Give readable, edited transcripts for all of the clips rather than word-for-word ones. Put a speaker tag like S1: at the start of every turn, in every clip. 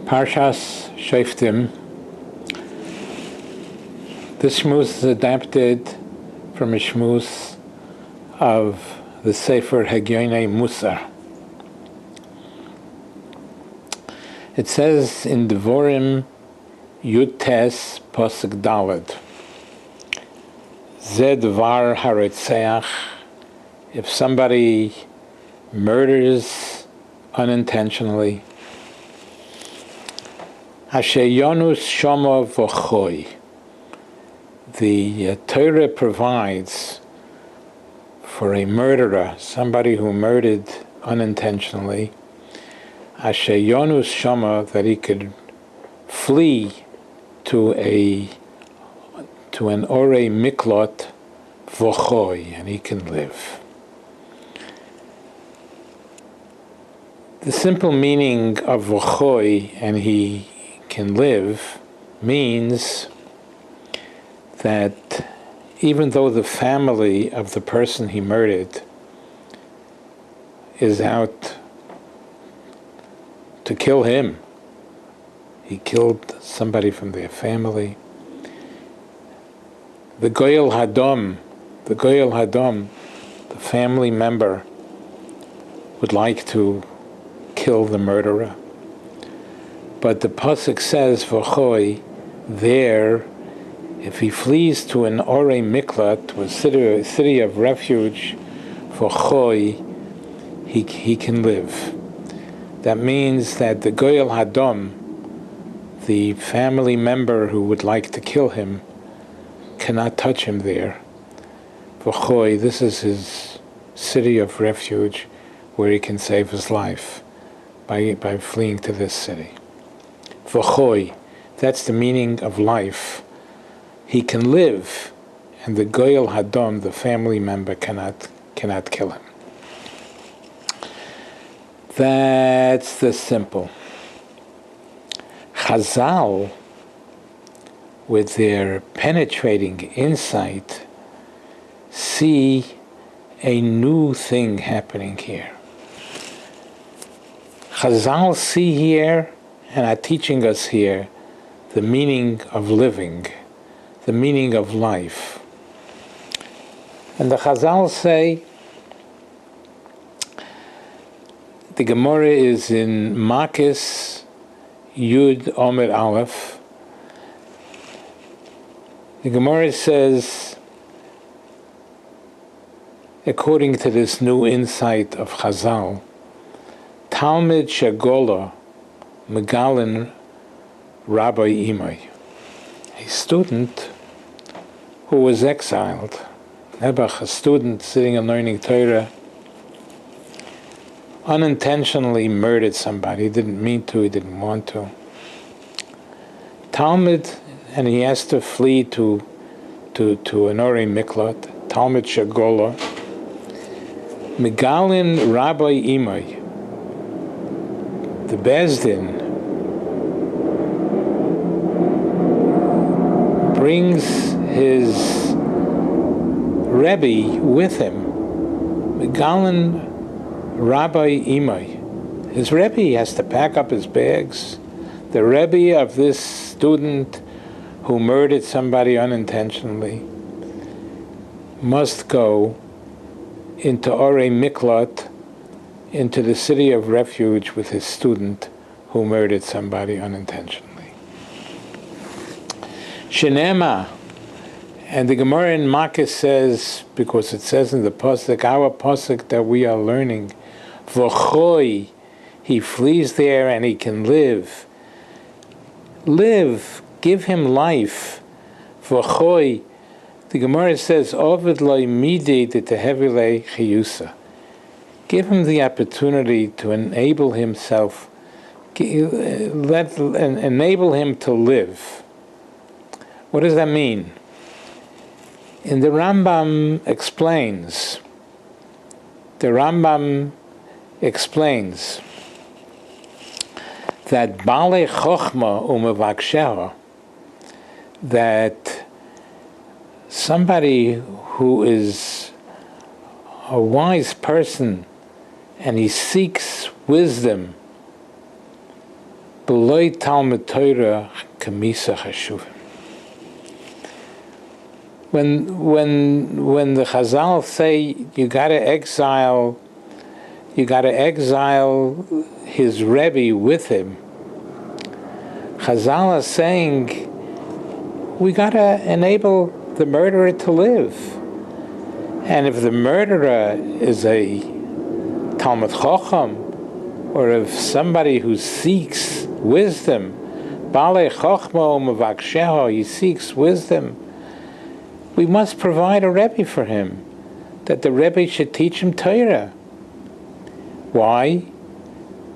S1: Parshas Shoftim. This shmuz is adapted from a shmuz of the Sefer Hagionei Musar. It says in Devorim Yud Tes Posuk Daled, Zed Var Haretzeach, if somebody murders unintentionally, Asher Yonus Shoma V'choi, the Torah provides for a murderer, somebody who murdered unintentionally, Asher Yonus Shoma, that he could flee to an Orei Miklot V'choi, and he can live. The simple meaning of V'choi, and he can live, means that even though the family of the person he murdered is out to kill him, he killed somebody from their family, the Goyel Hadom, the family member, would like to kill the murderer. But the pasuk says, V'choi, there, if he flees to an Orei Miklat, to a city of refuge, V'choi, he can live. That means that the Goyel Hadom, the family member who would like to kill him, cannot touch him there. V'choi, this is his city of refuge where he can save his life by fleeing to this city. V'choi, that's the meaning of life. He can live, and the Goyel Hadom, the family member, cannot kill him. That's the simple. Chazal, with their penetrating insight, see a new thing happening here. Chazal see here and are teaching us here the meaning of living, the meaning of life. And the Chazal say, the Gemara is in Makis Yud Omer Aleph. The Gemara says, according to this new insight of Chazal, Talmid Shagola Megalin Rabbi Imai, a student who was exiled, Nebuch, a student sitting and learning Torah, unintentionally murdered somebody. He didn't mean to, he didn't want to. Talmid, and he has to flee to an Orei Miklot, Talmid Shagola, Megalin Rabbi Imai, the Bezdin brings his Rebbe with him. Megalin Rabbi Imai. His Rebbe has to pack up his bags. The Rebbe of this student who murdered somebody unintentionally must go into Orei Miklot, into the city of refuge with his student who murdered somebody unintentionally. Shenema, and the Gemara in Makis says, because it says in the pasuk, our pasuk that we are learning, V'choi, he flees there and he can live. Live, give him life. V'choi, the Gemara says, Ovid loy midi de tehevile chiyusa. Give him the opportunity to enable himself, enable him to live. What does that mean? And the Rambam explains that Baalei Chochma u'Mevaksheha, that somebody who is a wise person and he seeks wisdom, B'loi Talmud Torah Kamisa Chashuvim. When the Chazal say you got to exile his Rebbe with him, Chazal is saying we got to enable the murderer to live. And if the murderer is a Talmud Chacham, or if somebody who seeks wisdom, Balei Chachma Mavaksheho, he seeks wisdom, we must provide a Rebbe for him, that the Rebbe should teach him Torah. Why?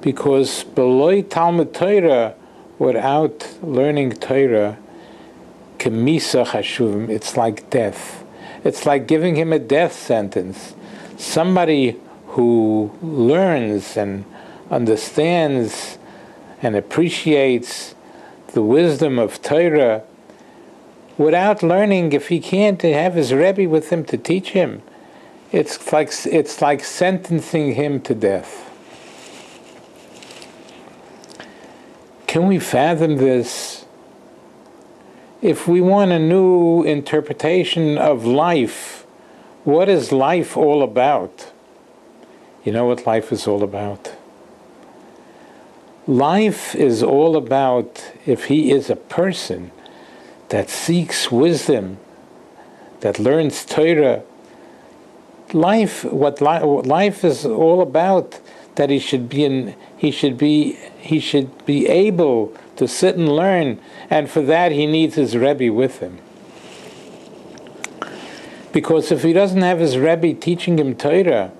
S1: Because B'loi Talmud Torah, without learning Torah, Kemisa Chashuvim, it's like death. It's like giving him a death sentence. Somebody who learns and understands and appreciates the wisdom of Torah, without learning, if he can't have his Rebbe with him to teach him, it's like sentencing him to death. Can we fathom this? If we want a new interpretation of life, what is life all about? You know what life is all about? Life is all about, if he is a person that seeks wisdom, that learns Torah, life is all about, that he should be able to sit and learn, and for that he needs his Rebbe with him. Because if he doesn't have his Rebbe teaching him Torah,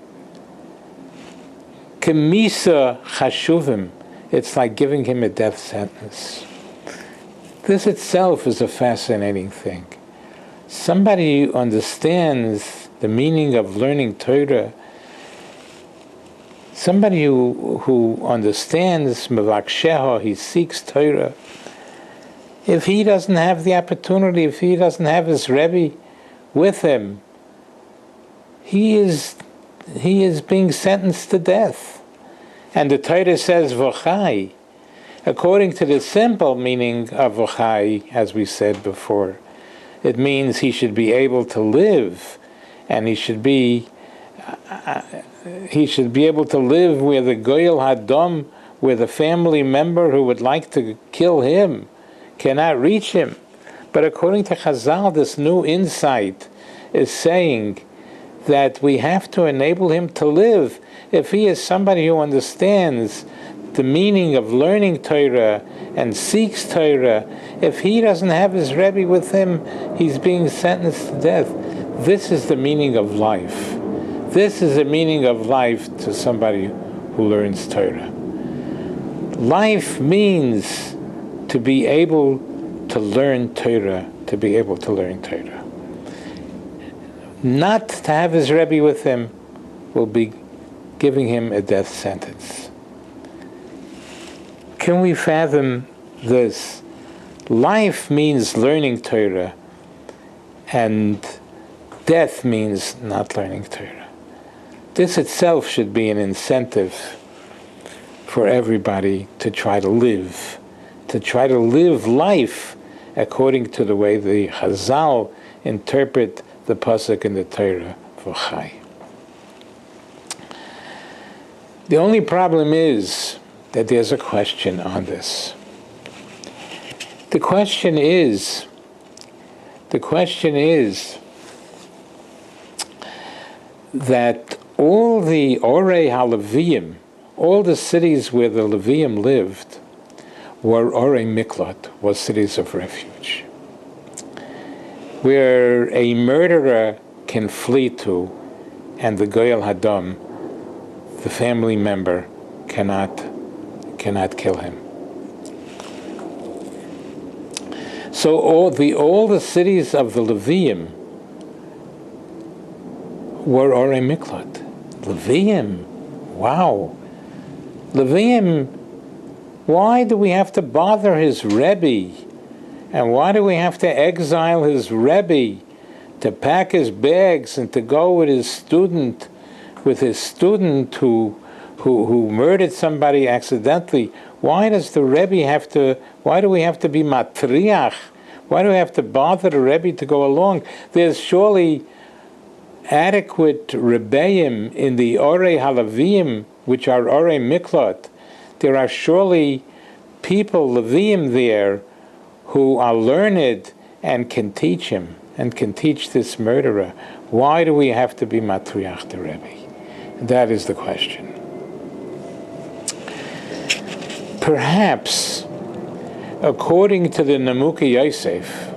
S1: Kemisa Chashuvim, it's like giving him a death sentence. This itself is a fascinating thing. Somebody who understands the meaning of learning Torah, somebody who understands Mevaksheho, he seeks Torah, if he doesn't have the opportunity, if he doesn't have his Rebbe with him, he is being sentenced to death. And the Torah says, V'chai. According to the simple meaning of V'chai, as we said before, it means he should be able to live, and he should be able to live where the Goyal Hadam, where the family member who would like to kill him cannot reach him. But according to Chazal, this new insight is saying that we have to enable him to live. If he is somebody who understands the meaning of learning Torah and seeks Torah, if he doesn't have his Rebbe with him, he's being sentenced to death. This is the meaning of life. This is the meaning of life to somebody who learns Torah. Life means to be able to learn Torah, to be able to learn Torah. Not to have his Rebbe with him will be giving him a death sentence. Can we fathom this? Life means learning Torah, and death means not learning Torah. This itself should be an incentive for everybody to try to live life according to the way the Chazal interpret the pasuk in the Torah for Chai. The only problem is that there's a question on this. The question is that all the Orei HaLeviim, all the cities where the Leviim lived, were Orei Miklat, was cities of refuge, where a murderer can flee to, and the Goyal Hadam, the family member, cannot kill him. So all the cities of the Leviim were Orei Miklat. Leviim, wow. Leviim, why do we have to bother his Rebbe? And why do we have to exile his Rebbe, to pack his bags and to go with his student who murdered somebody accidentally? Why does the Rebbe have to, why do we have to be matriach? Why do we have to bother the Rebbe to go along? There's surely adequate Rebbeim in the Orei Halavim, which are Orei Miklot. There are surely people, Leviim there, who are learned and can teach him, and can teach this murderer. Why do we have to be matriach the Rebbe? That is the question. Perhaps, according to the Nemuki Yosef,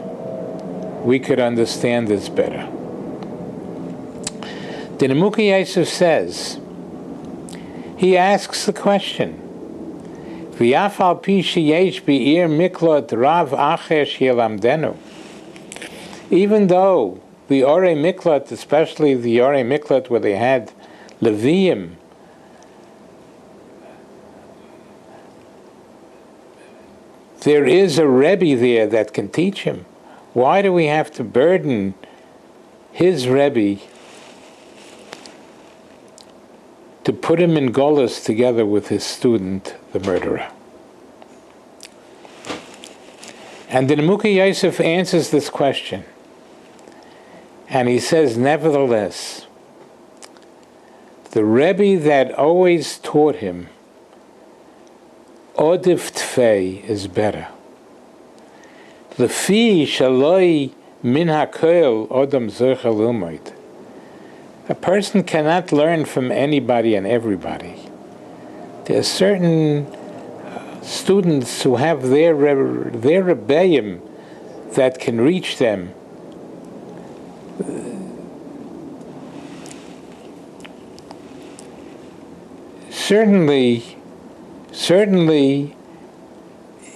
S1: we could understand this better. The Nemuki Yosef says, he asks the question, V'yaf al pi sheyesh bi'ir miklot rav acher she'elamdenu. Even though the Orei Miklot, especially the Orei Miklot where they had Leviim, there is a Rebbe there that can teach him. Why do we have to burden his Rebbe to put him in Golus together with his student, the murderer? And the Nemuki Yosef answers this question. And he says, nevertheless, the Rebbe that always taught him, Odif Tfei, is better. Lefi shaloi min hakoel odam zercha l'umoid. A person cannot learn from anybody and everybody. There are certain students who have their rebbeim that can reach them. Certainly,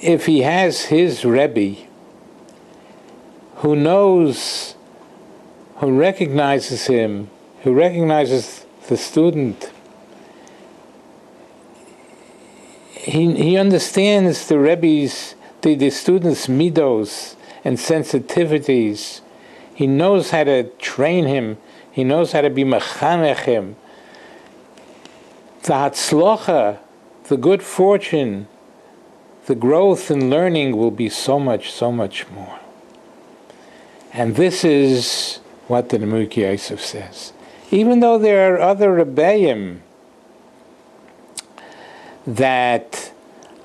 S1: if he has his Rebbe who knows, who recognizes him, who recognizes the student, he understands the Rebbe's, the student's midos and sensitivities. He knows how to train him. He knows how to be mechanech him. The hatzlocha, the good fortune, the growth in learning will be so much more. And this is what the Nemuki Yosef says. Even though there are other Rebbeim that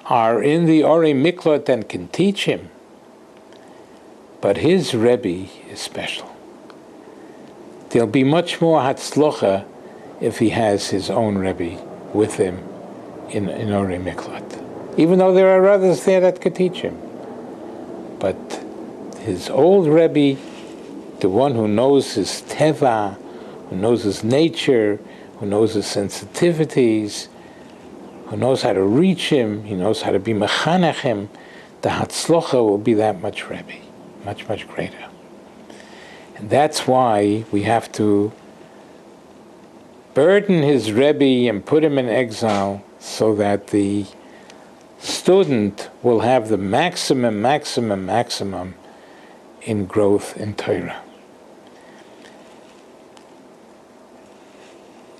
S1: are in the Orei Miklot and can teach him, but his Rebbe is special. There'll be much more hatzlocha if he has his own Rebbe with him in Orei Miklot. Even though there are others there that could teach him. But his old Rebbe, the one who knows his teva, who knows his nature, who knows his sensitivities, who knows how to reach him, he knows how to be mechanech him, the hatzlocha will be that much Rebbe, much greater. And that's why we have to burden his Rebbe and put him in exile so that the student will have the maximum in growth in Torah.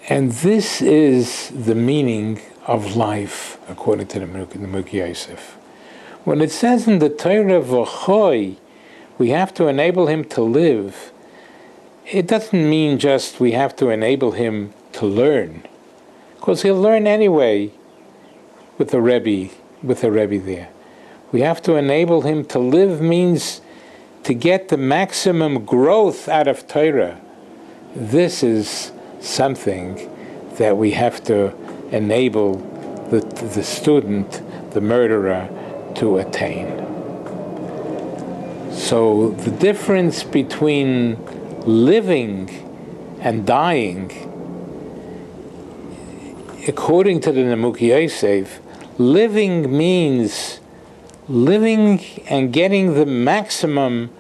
S1: And this is the meaning of life, according to the Nemuki Yosef. When it says in the Torah, V'choi, we have to enable him to live, it doesn't mean just we have to enable him to learn, because he'll learn anyway with the Rebbe there. We have to enable him to live means to get the maximum growth out of Torah. This is something that we have to enable the student, the murderer, to attain. So the difference between living and dying, according to the Nemuki Yosef, living means living and getting the maximum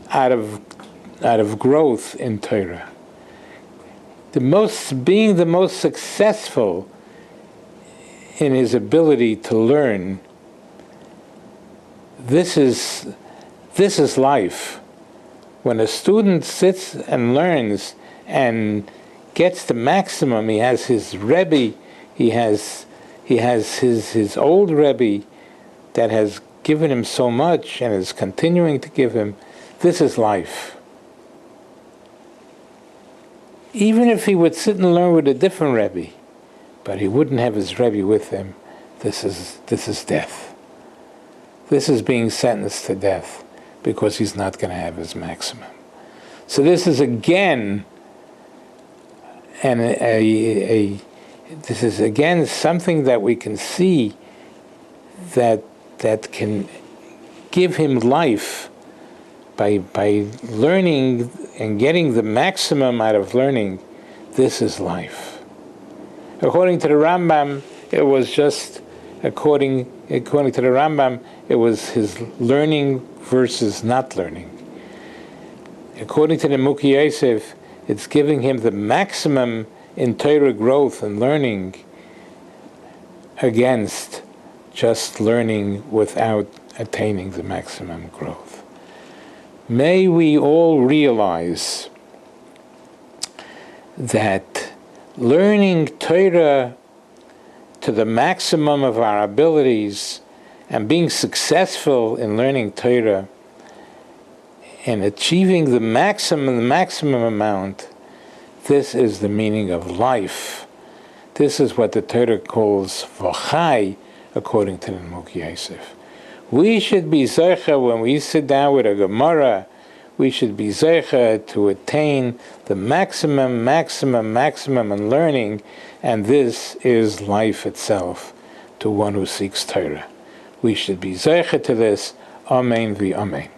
S1: out of growth in Torah. Being the most successful in his ability to learn. This is life. When a student sits and learns and gets the maximum, he has his Rebbe, he has He has his old Rebbe that has given him so much and is continuing to give him. This is life. Even if he would sit and learn with a different Rebbe, but he wouldn't have his Rebbe with him, this is death. This is being sentenced to death because he's not going to have his maximum. So this is again this is again something that we can see that can give him life by learning and getting the maximum out of learning. This is life. According to the Rambam, it was just according to the Rambam, it was his learning versus not learning. According to the Muki Yosef, it's giving him the maximum in Torah growth and learning against just learning without attaining the maximum growth. May we all realize that learning Torah to the maximum of our abilities and being successful in learning Torah and achieving the maximum amount, this is the meaning of life. This is what the Torah calls v'chai, according to the Muki Yosef. We should be zeicha when we sit down with a Gemara. We should be zeicha to attain the maximum in learning, and this is life itself to one who seeks Torah. We should be zeicha to this. Amen v'amen.